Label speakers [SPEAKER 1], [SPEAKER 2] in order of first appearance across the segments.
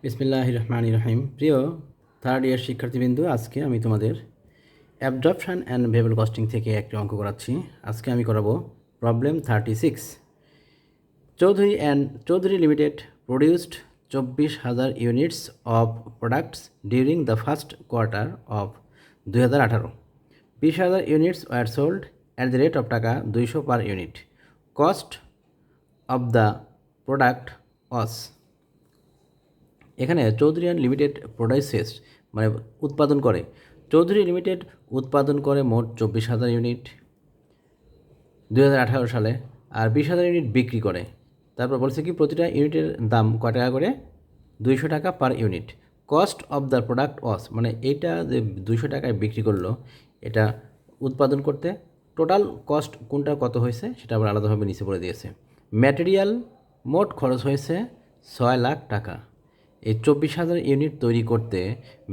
[SPEAKER 1] বিসমিল্লাহির রহমানির রহিম। প্রিয় থার্ড ইয়ার শিক্ষার্থীবৃন্দ, আজকে আমি তোমাদের অ্যাবজর্পশন অ্যান্ড ভেরিয়েবল কস্টিং থেকে একটি অঙ্ক করাচ্ছি। আজকে আমি করাবো problem 36। Chowdhury limited produced 24,000 units of products during the first quarter of 2018। 20,000 units were sold at the rate of taka 200 per unit. Cost of the product was. এখানে চৌধুরী অ্যান্ড লিমিটেড প্রোডিউসেস মানে উৎপাদন করে, চৌধুরী লিমিটেড উৎপাদন করে মোট 24,000 ইউনিট 2018 সালে, আর 20,000 ইউনিট বিক্রি করে। তারপর বলছে কি প্রতিটা ইউনিটের দাম কয় টাকা করে, 200 টাকা পার unit. Cost of the product ওয়াজ, মানে এইটা যে 200 টাকায় বিক্রি করলো, এটা উৎপাদন করতে টোটাল কস্ট কোনটা কত হয়েছে সেটা আবার আলাদাভাবে নিচে পড়ে দিয়েছে। ম্যাটেরিয়াল মোট খরচ হয়েছে 6 লাখ টাকা। এই 24,000 ইউনিট তৈরি করতে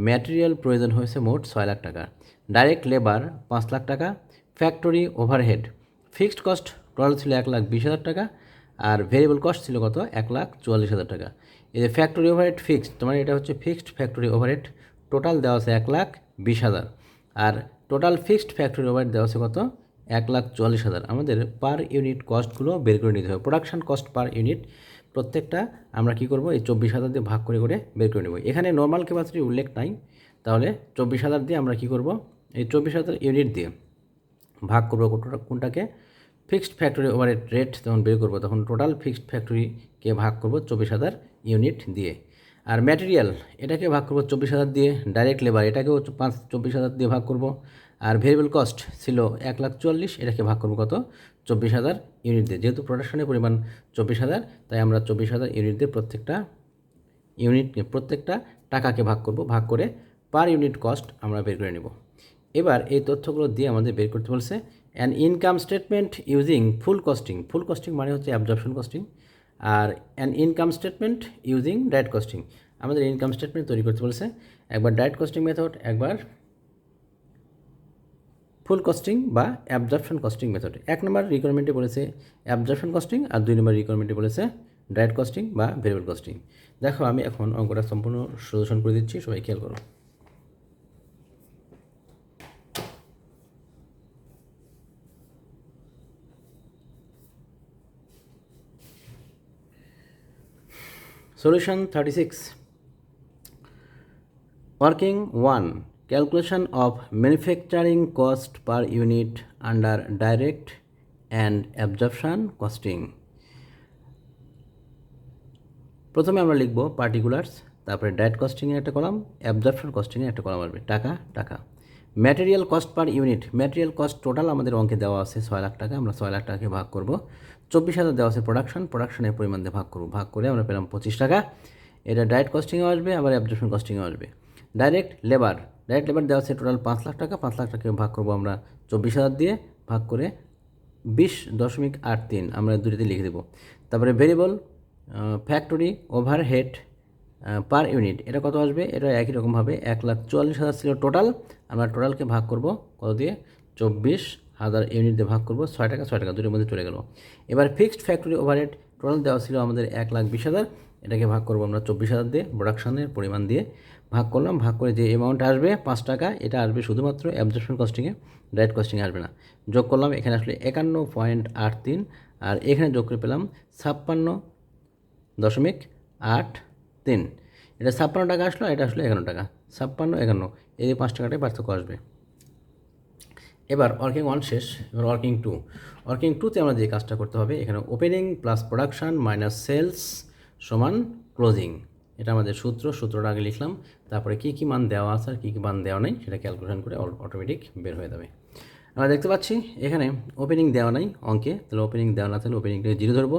[SPEAKER 1] ম্যাটেরিয়াল প্রয়োজন হয়েছে মোট 6 লাখ টাকা। ডাইরেক্ট লেবার 5 লাখ টাকা। Factory overhead fixed cost total ছিল 1,20,000 টাকা, আর ভেরিয়েবল কস্ট ছিল কত, 1,44,000 টাকা। এই যে ফ্যাক্টরি ওভারহেড ফিক্সড, তোমার এটা হচ্ছে ফিক্সড ফ্যাক্টরি ওভারহেড, টোটাল দেওয়া আছে 1,20,000, আর টোটাল ফিক্সড ফ্যাক্টরি ওভারহেড দেওয়া আছে কত, 1,44,000। আমাদের পার ইউনিট কস্টগুলো বের করে নিতে হবে। প্রোডাকশন কস্ট পার ইউনিট প্রত্যেকটা আমরা কী করবো, এই 24,000 দিয়ে ভাগ করে করে বের করে নেব। এখানে নর্মাল ক্যাপাসিটির উল্লেখ নাই, তাহলে 24,000 দিয়ে আমরা কী করব, এই 24,000 ইউনিট দিয়ে ভাগ করবো কোনটাকে, ফিক্সড ফ্যাক্টরি ওভারহেড রেট যখন বের করবো তখন টোটাল ফিক্সড ফ্যাক্টরিকে ভাগ করবো 24,000 ইউনিট দিয়ে। আর ম্যাটেরিয়াল এটাকে ভাগ করবো 24,000 দিয়ে। ডাইরেক্ট লেবার এটাকেও 24,000 দিয়ে ভাগ করব। আর ভেরিয়েবল কস্ট ছিল 1,44,000, এটাকে ভাগ করবো কত, 24,000 ইউনিট দিয়ে। যেহেতু প্রোডাকশনের পরিমাণ 24,000, তাই আমরা 24,000 ইউনিট দিয়ে প্রত্যেকটা টাকাকে ভাগ করব, ভাগ করে পার ইউনিট কস্ট আমরা বের করে নেব। এবার এই তথ্যগুলো দিয়ে আমাদের বের করতে বলছে an income statement using full costing. Full costing মানে হচ্ছে অ্যাবজর্পশন কস্টিং, আর an income statement using direct costing. আমাদের ইনকাম স্টেটমেন্ট তৈরি করতে বলছে, একবার ডাইরেক্ট কস্টিং মেথড, একবার ফুল কস্টিং বা অ্যাবজর্পশন কস্টিং মেথড। 1 নম্বর রিকোয়ারমেন্টে বলেছে অ্যাবজর্পশন কস্টিং, আর 2 নম্বর রিকোয়ারমেন্টে বলেছে ডাইরেক্ট কস্টিং বা ভেরিয়েবল কস্টিং। দেখো আমি এখন অঙ্কটা সম্পূর্ণ সলিউশন করে দিচ্ছি, সবাই খেয়াল করো। Solution 36. Working 1. Calculation of manufacturing cost per unit under direct and absorption costing. প্রথমে আমরা লিখব পার্টিকুলার্স, তারপরে ডাইরেক্ট কস্টিংয়ে একটা কলাম, অ্যাবজর্পশন কস্টিংয়ে একটা কলাম আসবে, টাকা টাকা। Material cost per unit, material cost total আমাদের অঙ্কে দেওয়া আছে 6 লাখ টাকা, আমরা 6 লাখ টাকাকে ভাগ করব। 24,000 দেওয়া আছে প্রোডাকশনের পরিমাণ দিয়ে ভাগ করব, ভাগ করে আমরা পেলাম 25 টাকা। এটা ডাইরেক্ট কস্টিংয়েও আসবে, আবার অ্যাবজর্পশন কস্টিংয়েও আসবে। ডাইরেক্ট লেবার দেওয়া আছে টোটাল 5 লাখ টাকা, 5 লাখ টাকাকে ভাগ করব আমরা 24,000 দিয়ে, ভাগ করে 20.83 আমরা দুটিতে লিখে দেবো। তারপরে variable factory overhead per unit, এটা কত আসবে, এটা একই রকমভাবে 1,44,000 ছিল টোটাল, আমরা টোটালকে ভাগ করব কত দিয়ে, 24,000 ইউনিট দিয়ে ভাগ করব, 6 টাকা 6 টাকা দুটোর মধ্যে চলে গেল। এবার ফিক্সড ফ্যাক্টরি ওভারহেড টোটাল দেওয়া ছিল আমাদের 1,20,000, এটাকে ভাগ করব আমরা 24,000 দিয়ে, প্রোডাকশনের পরিমাণ দিয়ে ভাগ করলাম, ভাগ করে যে অ্যামাউন্ট আসবে 5 টাকা, এটা আসবে শুধুমাত্র অ্যাবজর্পশন কস্টিংয়ে, ডাইরেক্ট কস্টিংয়ে আসবে না। যোগ করলাম, এখানে আসলে 51.83, আর এখানে যোগ করে পেলাম 56.83। এটা 56 টাকা আসলো, এটা আসলে 11 টাকা, 56 51, এই 5 টাকাটাই পার্থক্য আসবে। এবার ওয়ার্কিং 1 শেষ, এবার ওয়ার্কিং টুতে আমরা যে কাজটা করতে হবে, এখানে opening plus production minus sales সমান ক্লোজিং, এটা আমাদের সূত্রটা আগে লিখলাম, তারপরে কী কী মান দেওয়া আছে আর কী কী মান দেওয়া নেই সেটা ক্যালকুলেশন করে অটোমেটিক বের হয়ে যাবে। আমরা দেখতে পাচ্ছি এখানে ওপেনিং দেওয়া নাই অঙ্কে, তাহলে ওপেনিং দেওয়া না থাকলে ওপেনিংটাকে 0 ধরবো।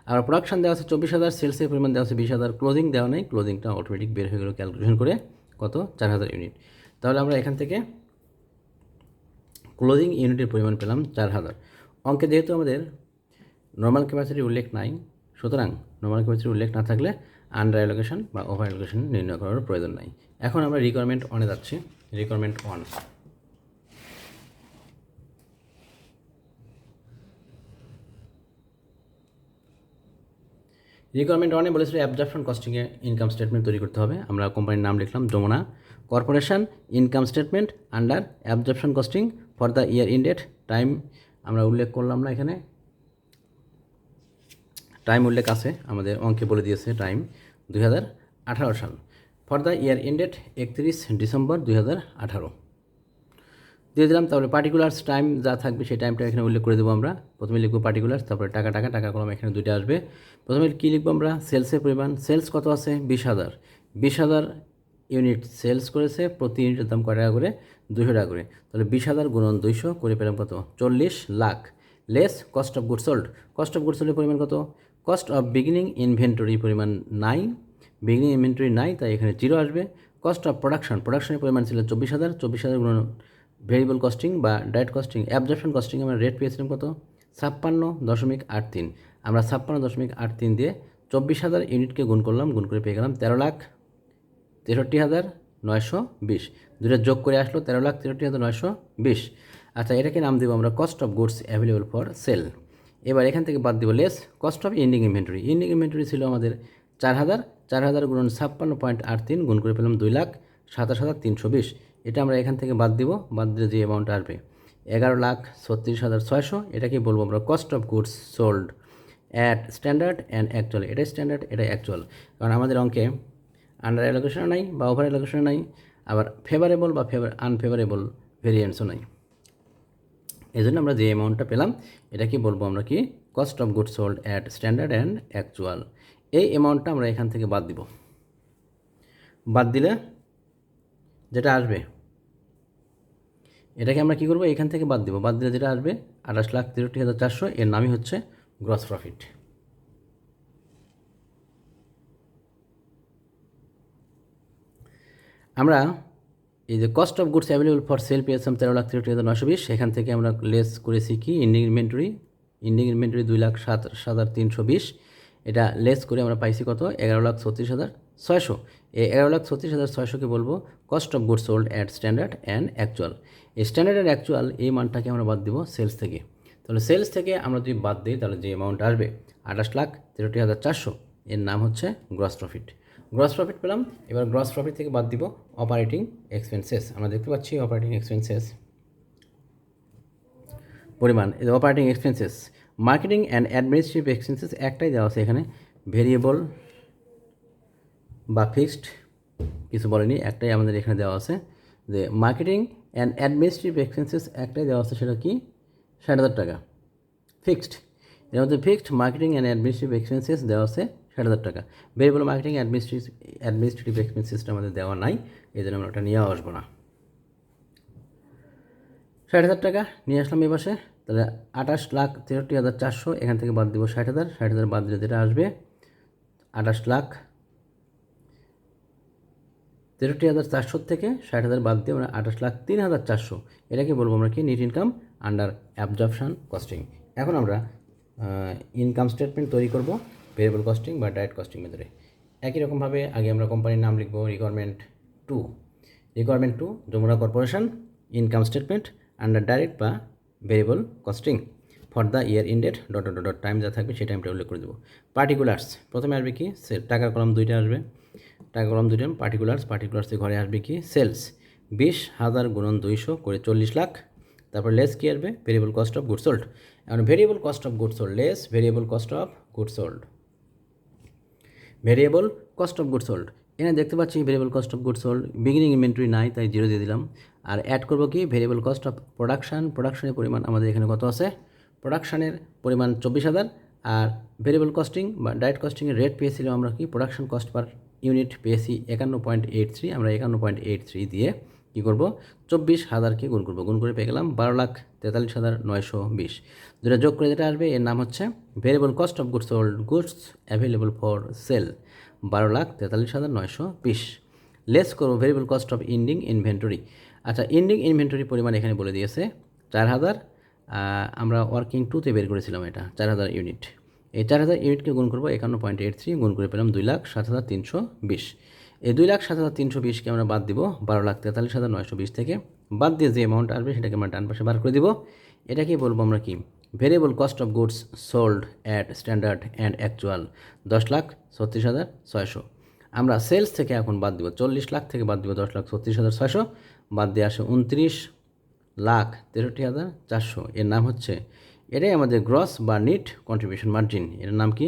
[SPEAKER 1] আর প্রোডাকশান দেওয়া আছে 24,000, সেলসের পরিমাণ দেওয়া আছে 20,000, ক্লোজিং দেওয়া নেই, ক্লোজিংটা অটোমেটিক বের হয়ে গেলো ক্যালকুলেশন করে, কত, 4,000 ইউনিট। তাহলে আমরা এখান থেকে ক্লোজিং ইউনিটের পরিমাণ পেলাম 4,000। অঙ্কে যেহেতু আমাদের নর্মাল ক্যাপাসিটির উল্লেখ নাই, সুতরাং নর্মাল ক্যাপাসিটির উল্লেখ না থাকলে আন্ডার অ্যালোকেশন বা ওভার অ্যালোকেশন নির্ণয় করার প্রয়োজন নাই। এখন আমরা রিকোয়ারমেন্ট 1-এ যাচ্ছি। রিকোয়ারমেন্ট 1, রিকোয়ারমেন্ট ওয়ানে বলেছিল অ্যাবজর্পশন কস্টিংয়ে ইনকাম স্টেটমেন্ট তৈরি করতে হবে। আমরা কোম্পানির নাম লিখলাম Jamuna corporation, income statement under absorption costing for the year ended. Time আমরা উল্লেখ করলাম না, এখানে টাইম উল্লেখ আছে, আমাদের অঙ্কে বলে দিয়েছে টাইম 2018 সাল। For the year ended 31 December 2018 দিয়ে দিলাম। তাহলে পার্টিকুলার্স টাইম যা থাকবে সেই টাইমটা এখানে উল্লেখ করে দেবো আমরা। প্রথমে লিখবো পার্টিকুলার্স, তারপরে টাকা কলম এখানে দুইটা আসবে। প্রথমে কী লিখবো আমরা? সেলসের পরিমাণ। সেলস কত আছে? 20,000। 20,000 ইউনিট সেলস করেছে, প্রতি ইউনিটের দাম কয় টাকা করে? 200 টাকা করে। তাহলে 20,000 গুণন 200 করে পেলাম কত? 40 lakh. Less cost of goods sold. Cost of goods সোল্ডের পরিমাণ কত? কস্ট অফ বিগিনিং ইনভেন্টরি পরিমাণ নাই, বিগিনিং ইনভেন্টরি নাই, তাই এখানে 0 আসবে। কস্ট অফ প্রোডাকশন, প্রোডাকশনের পরিমাণ ছিল 24,000। 24,000 গুণন ভেরিয়েবল কস্টিং বা ডাইরেক্ট কস্টিং, অ্যাবজর্পশন কস্টিং আমরা রেট পেয়েছিলাম কত? 56.83। আমরা 56.83 দিয়ে 24,000 ইউনিটকে গুণ করলাম, গুণ করে পেয়ে গেলাম 13,63,920। দুটো যোগ করে আসলো 13,63,920। আচ্ছা, এটাকে নাম দেবো আমরা cost of goods available for sell. এবার এখান থেকে বাদ দিব less cost of ending inventory. Ending inventory ছিল আমাদের 4,000। 4,000 গুণন 56.83 গুণ করে পেলাম 2,27,320। এটা আমরা এখান থেকে বাদ দিব, বাদ দিলে যে অ্যামাউন্ট আসবে 11,36,600। এটাকে বলবো আমরা cost of goods sold at standard and actual. এটাই স্ট্যান্ডার্ড, এটাই অ্যাকচুয়াল। কারণ আমাদের অঙ্কে আন্ডার অ্যালোকেশনও নাই বা ওভার অ্যালোকেশনও নাই, আবার ফেভারেবল বা আনফেভারেবল ভেরিয়েন্সও নাই। এই জন্য আমরা যে অ্যামাউন্টটা পেলাম এটাকে বলবো আমরা কি? Cost of goods sold at standard and actual. এই অ্যামাউন্টটা আমরা এখান থেকে বাদ দিব। বাদ দিলে যেটা আসবে এটাকে আমরা কী করবো? এখান থেকে বাদ দিব। বাদ দিলে যেটা আসবে 28,63,400। এর নামই হচ্ছে গ্রস প্রফিট। আমরা এই যে cost of goods available for sell পেয়েছিলাম 13,63,920। এখান থেকে আমরা লেস করেছি কি? Ending inventory. Ending inventory 2,07,320। এটা লেস করে আমরা পাইছি কত? 11,36,600। এই 11,36,600কে বলবো cost of goods sold at standard and actual. এই স্ট্যান্ডার্ড অ্যান্ড অ্যাকচুয়াল এই মানটাকে আমরা বাদ দিব সেলস থেকে। তাহলে সেলস থেকে আমরা যদি বাদ দিই তাহলে যে অ্যামাউন্ট আসবে 28,63,400, এর নাম হচ্ছে গ্রস প্রফিট। গ্রস প্রফিট পেলাম। এবার গ্রস প্রফিট থেকে বাদ দিব অপারেটিং এক্সপেন্সেস। আমরা দেখতে পাচ্ছি অপারেটিং এক্সপেন্সেস পরিমাণ। এই যে operating expenses, marketing and administrative expenses একটাই দেওয়া আছে এখানে, ভেরিয়েবল বা ফিক্সড কিছু বলেনি, একটাই আমাদের এখানে দেওয়া আছে যে মার্কেটিং অ্যান্ড অ্যাডমিনিস্ট্রেটিভ এক্সপেন্সেস একটাই দেওয়া আছে, সেটা কি? 60,000 টাকা ফিক্সড। এর মধ্যে fixed marketing and administrative expenses দেওয়া আছে 60,000 টাকা। ভেরিয়েবল মার্কেটিং অ্যাডমিনিস্ট্রেটিভ এক্সপেন্সেসটা আমাদের দেওয়া নাই, এই জন্য আমরা ওটা নিয়ে আসবো না। 60,000 টাকা নিয়ে আসলাম এই পাশে। তাহলে 28,63,400 এখান থেকে বাদ দিব 60,000। 60,000 বাদ দিলে যেটা আসবে 28,63,400 থেকে 60,000 বাদ দিয়ে আমরা 28,03,400। এটাকে বলবো আমরা কি? Net income under absorption costing. এখন আমরা ইনকাম স্টেটমেন্ট তৈরি করব ভেরিয়েবল কস্টিং বা ডাইরেক্ট কস্টিং মেথডে। একই রকমভাবে আগে আমরা কোম্পানির নাম লিখব requirement 2 Jamuna corporation, income statement under direct বা variable costing for the year ended dot time যা থাকবে সেই টাইমটা উল্লেখ করে দেবো। পার্টিকুলার্স প্রথমে আসবে কি? টাকার কলম দুইটা আসবে, টাকা কলম দুইটা। পার্টিকুলার্সের ঘরে আসবে কি? সেলস 20,000 গুণন 200 করে 40 লাখ। তারপর লেস কি আসবে? Variable cost of goods sold. এখন variable cost of goods sold less variable cost of goods sold, variable cost of goods sold. এখানে দেখতে পাচ্ছি variable cost of goods sold, beginning inventory নাই তাই 0 দিয়ে দিলাম। আর অ্যাড করবো কি? Variable cost of production. প্রোডাকশানের পরিমাণ আমাদের এখানে কত আছে? প্রোডাকশানের পরিমাণ 24,000। আর ভেরিয়েবল কস্টিং বা ডাইরেক্ট কস্টিংয়ের রেট পেয়েছিলাম আমরা কি? প্রোডাকশন কস্ট পার ইউনিট পেয়েছি 51.83। আমরা 51.83 দিয়ে কী করবো? 24,000কে গুণ করবো, গুণ করে পেয়ে গেলাম 12,43,920। যেটা যোগ করে যেটা আসবে এর নাম হচ্ছে variable cost of goods sold goods available for sale 12,43,920। Less করবো variable cost of ending inventory. আচ্ছা, ইন্ডিং ইনভেন্টরি পরিমাণ এখানে বলে দিয়েছে 4,000। আমরা ওয়ার্কিং 2তে বের করেছিলাম এটা 4,000 ইউনিট। এই 4,000 ইউনিটকে গুণ করবো 51.83, গুণ করে পেলাম 2,07,320। এই 2,07,320কে আমরা বাদ দিব 12,43,920 থেকে। বাদ দিয়ে যে অ্যামাউন্ট আসবে সেটাকে আমরা ডান পাশে বার করে দিব। এটাকেই বলবো আমরা কি? Variable cost of goods sold at standard and actual 10,36,600। আমরা সেলস থেকে এখন বাদ দিব 40 লাখ থেকে বাদ দিব 10,36,600, বাদ দিয়ে আসে 29,63,400। এর নাম হচ্ছে, এটাই আমাদের গ্রস বা নিট কন্ট্রিবিউশন মার্জিন। এর নাম কি?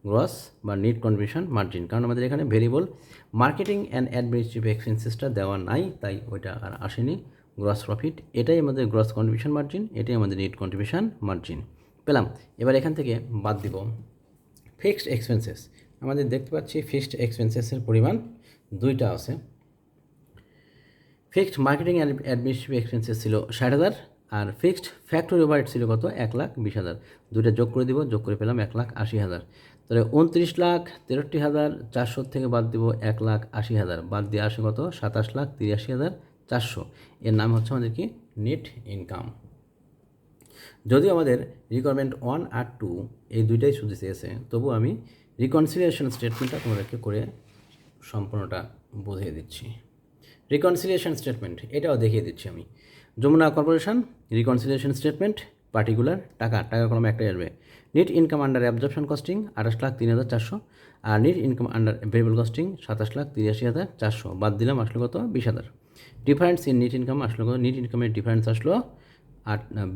[SPEAKER 1] গ্রস বা নিট কন্ট্রিবিউশন মার্জিন। কারণ আমাদের এখানে ভেরিয়েবল মার্কেটিং অ্যান্ড অ্যাডমিনিস্ট্রেটিভ এক্সপেন্সেসটা দেওয়া নাই, তাই ওইটা আর আসেনি। গ্রস প্রফিট, এটাই আমাদের গ্রস কন্ট্রিবিউশন মার্জিন, এটাই আমাদের নিট কন্ট্রিবিউশন মার্জিন পেলাম। এবার এখান থেকে বাদ দিব ফিক্সড এক্সপেন্সেস। আমাদের দেখতে পাচ্ছি ফিক্সড এক্সপেন্সেসের পরিমাণ দুইটা আছে। Fixed marketing and administrative expenses ছিল 60,000, আর ফিক্সড ফ্যাক্টরি ওভারহেড ছিল কত? 1,20,000। দুইটা যোগ করে দিব, যোগ করে পেলাম 1,80,000। তাহলে 29,63,400 থেকে বাদ দিব 1,80,000, বাদ দিয়ে আসে কত? 27,83,400। এর নাম হচ্ছে আমাদের কি? Net income. যদিও আমাদের রিকোয়ারমেন্ট 1 আর 2 এই দুইটাই শুধু চেয়েছে, তবু আমি রিকনসিলিয়েশন স্টেটমেন্টটা তোমাদেরকে করে সম্পূর্ণটা বুঝিয়ে দিচ্ছি। রিকনসিলিয়েশন স্টেটমেন্ট এটাও দেখিয়ে দিচ্ছি আমি। Jamuna corporation reconciliation statement, particular টাকা কলম একটাই আসবে। Net income under absorption costing 28,03,400, আর net income under variable costing 27,83,400। বাদ দিলাম, আসলো কত? 20,000। ডিফারেন্স ইন নেট ইনকাম আসলো কত? নেট ইনকামের ডিফারেন্স আসলো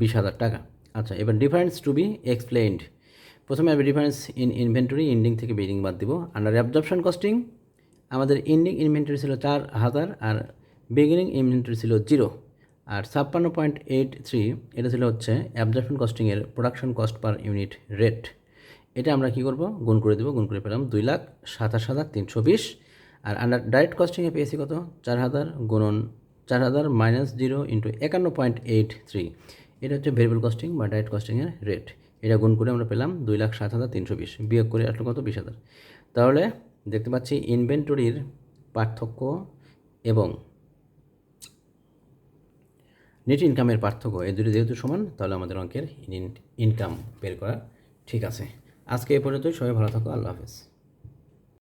[SPEAKER 1] 20,000 টাকা। আচ্ছা, এবার ডিফারেন্স টু বি এক্সপ্লেইনড। প্রথমে আমি ডিফারেন্স ইন ইনভেন্টরি, এন্ডিং থেকে বিগিনিং বাদ দিব। আন্ডার অ্যাবজর্পশন কস্টিং আমাদের এন্ডিং ইনভেন্টরি ছিল 4,000 আর বিগিনিং ইনভেন্টরি ছিল 0, আর 56.83 এটা ছিল হচ্ছে অ্যাবজর্পশন কস্টিংয়ের production cost per unit rate. এটা আমরা কী করব? গুণ করে দেবো। গুণ করে পেলাম 2,27,320। আর আন্ডার ডাইরেক্ট কস্টিংয়ে পেয়েছি কত? 4,000 গুণন 4,000 মাইনাস 0 ইন্টু 51.83। এটা হচ্ছে ভেরিয়েবল কস্টিং বা ডাইরেক্ট কস্টিংয়ের রেট। এটা গুণ করে আমরা পেলাম 2,07,320, বিয়োগ করে আসলো কত? 20,000। তাহলে দেখতে পাচ্ছি ইনভেন্টরির পার্থক্য এবং নেট ইনকামের পার্থক্য, এই দুটো যেহেতু সমান, তাহলে আমাদের অঙ্কের ইনকাম বের করা ঠিক আছে। আজকে এ পর্যন্তই। সবাই ভালো থাকো। আল্লাহ হাফেজ।